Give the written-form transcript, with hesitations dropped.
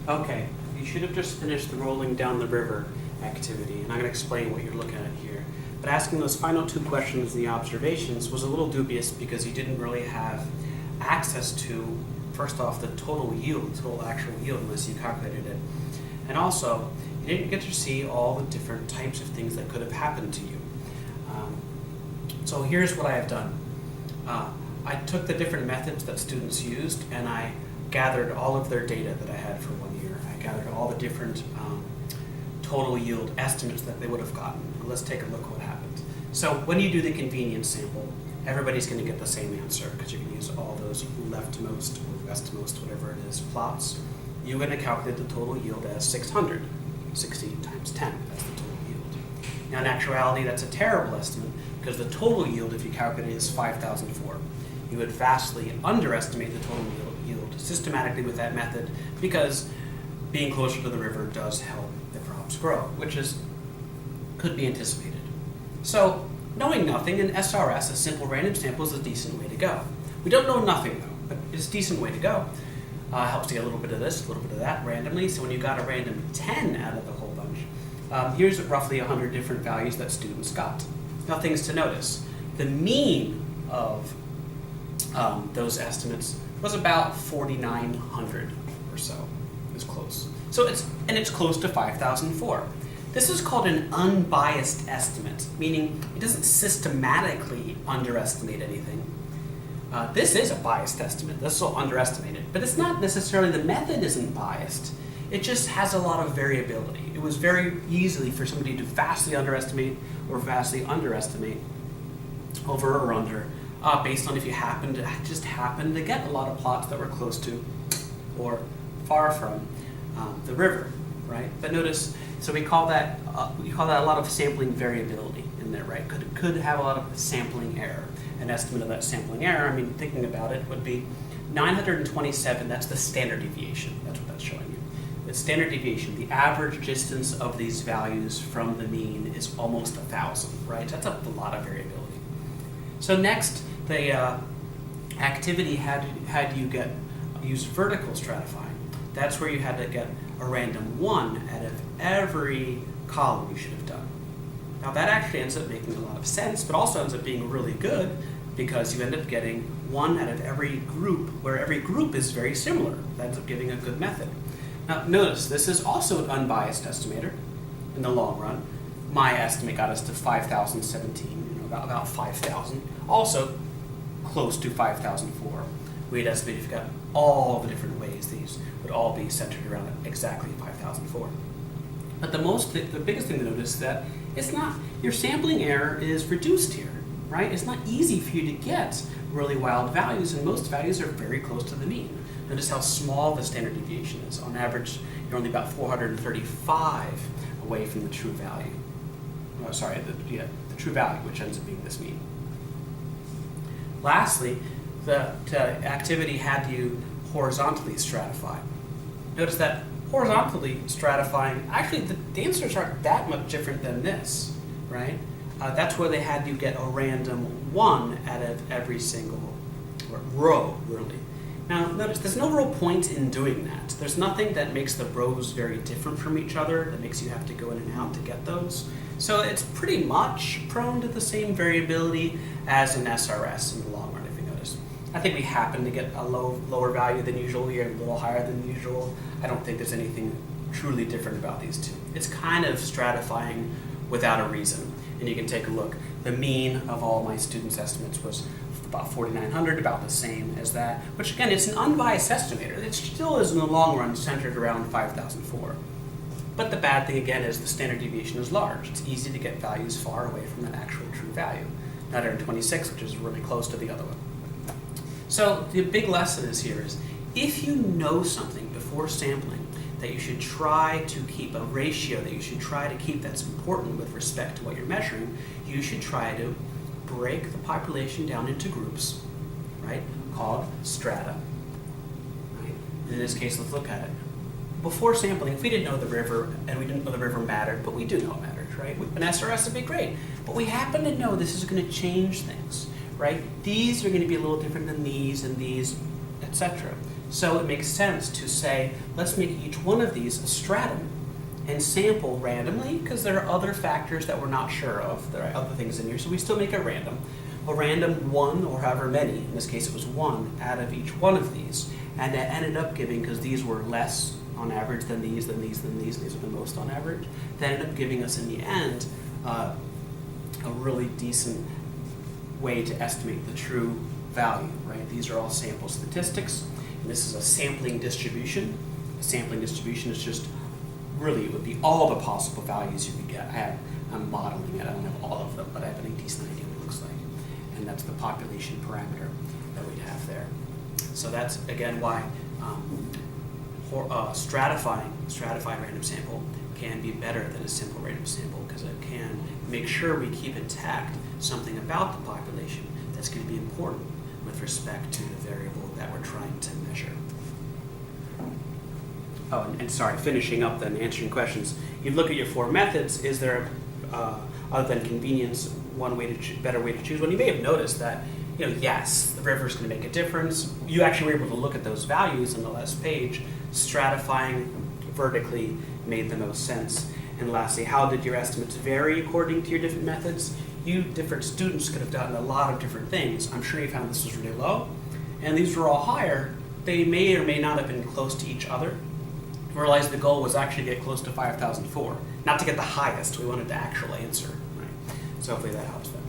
Okay, you should have just finished the rolling down the river activity, and I'm going to explain what you're looking at here. But asking those final two questions in the observations was a little dubious because you didn't really have access to, first off, the total yield, total actual yield, unless you calculated it. And also, you didn't get to see all the different types of things that could have happened to you. So here's what I have done. I took the different methods that students used and I gathered all of their data that I had for 1 year. I gathered all the different total yield estimates that they would have gotten. Let's take a look at what happened. So when you do the convenience sample, everybody's going to get the same answer because you can use all those leftmost or westmost, whatever it is, plots. You're going to calculate the total yield as 600. 60 times 10, that's the total yield. Now in actuality, that's a terrible estimate because the total yield, if you calculate it, is 5,004. You would vastly underestimate the total yield systematically with that method because being closer to the river does help the crops grow, which could be anticipated. So knowing nothing in SRS, a simple random sample, is a decent way to go. We don't know nothing though, but it's a decent way to go. Helps to get a little bit of this, a little bit of that randomly. So when you got a random 10 out of the whole bunch, here's roughly 100 different values that students got. Now things to notice. The mean of those estimates was about 4,900 or so. It was close. So it's close to 5,004. This is called an unbiased estimate, meaning it doesn't systematically underestimate anything. This is a biased estimate. This will underestimate it, but it's not necessarily, the method isn't biased. It just has a lot of variability. It was very easy for somebody to vastly underestimate or vastly underestimate, over or under, based on if you happened to get a lot of plots that were close to or far from the river, right? But notice, so we call that a lot of sampling variability in there, right? Could have a lot of sampling error. An estimate of that sampling error, I mean, thinking about it, would be 927. That's the standard deviation. That's what that's showing you. The standard deviation, the average distance of these values from the mean, is almost 1,000, right? That's a lot of variability. So next, the activity had you use vertical stratifying. That's where you had to get a random 1 out of every column you should have done. Now that actually ends up making a lot of sense, but also ends up being really good because you end up getting 1 out of every group, where every group is very similar. That ends up giving a good method. Now notice, this is also an unbiased estimator in the long run. My estimate got us to 5,017, about 5,000. Also close to 5,004. We'd estimate if you got all the different ways, these would all be centered around exactly 5,004. But the biggest thing to notice is that it's not, your sampling error is reduced here, right? It's not easy for you to get really wild values, and most values are very close to the mean. Notice how small the standard deviation is. On average, you're only about 435 away from the true value. Oh, sorry, the true value, which ends up being this mean. Lastly, the activity had you horizontally stratify. Notice that horizontally stratifying, actually the answers aren't that much different than this, right? That's where they had you get a random 1 out of every single row, really. Now notice, there's no real point in doing that. There's nothing that makes the rows very different from each other, that makes you have to go in and out to get those. So it's pretty much prone to the same variability as in SRS in the long run, if you notice. I think we happen to get a lower value than usual here, a little higher than usual. I don't think there's anything truly different about these two. It's kind of stratifying without a reason. And you can take a look. The mean of all my students' estimates was about 4,900, about the same as that. Which again, it's an unbiased estimator. It still is in the long run centered around 5,004. But the bad thing again is the standard deviation is large. It's easy to get values far away from that actual true value. 926, which is really close to the other one. So the big lesson here is, if you know something before sampling that you should try to keep a ratio, that you should try to keep that's important with respect to what you're measuring, you should try to break the population down into groups, right, called strata. Right? And in this case, let's look at it. Before sampling, if we didn't know the river, and we didn't know the river mattered, but we do know it matters, right? An SRS would be great, but we happen to know this is going to change things, right? These are going to be a little different than these and these, etc. So it makes sense to say, let's make each one of these a stratum and sample randomly, because there are other factors that we're not sure of. There are other things in here, so we still make it random. A random one, or however many, in this case it was one, out of each one of these. And that ended up giving, because these were less on average than these, than these, than these, and these are the most on average, that ended up giving us in the end a really decent way to estimate the true value, right? These are all sample statistics, and this is a sampling distribution. A sampling distribution is just really, it would be all the possible values you could get. I'm modeling it, I don't have all of them, but I have a decent idea what it looks like. And that's the population parameter that we'd have there. So that's, again, why stratified random sample can be better than a simple random sample, because it can make sure we keep intact something about the population that's going to be important with respect to the variable that we're trying to measure. Oh, and sorry, finishing up then, answering questions. You look at your four methods, is there, other than convenience, one way to better way to choose one? You may have noticed that, yes, the river is going to make a difference. You actually were able to look at those values on the last page. Stratifying vertically made the most sense. And lastly, how did your estimates vary according to your different methods? You different students could have done a lot of different things. I'm sure you found this was really low, and these were all higher. They may or may not have been close to each other. Realized the goal was actually to get close to 5,004, not to get the highest. We wanted the actual answer, right? So hopefully that helps them.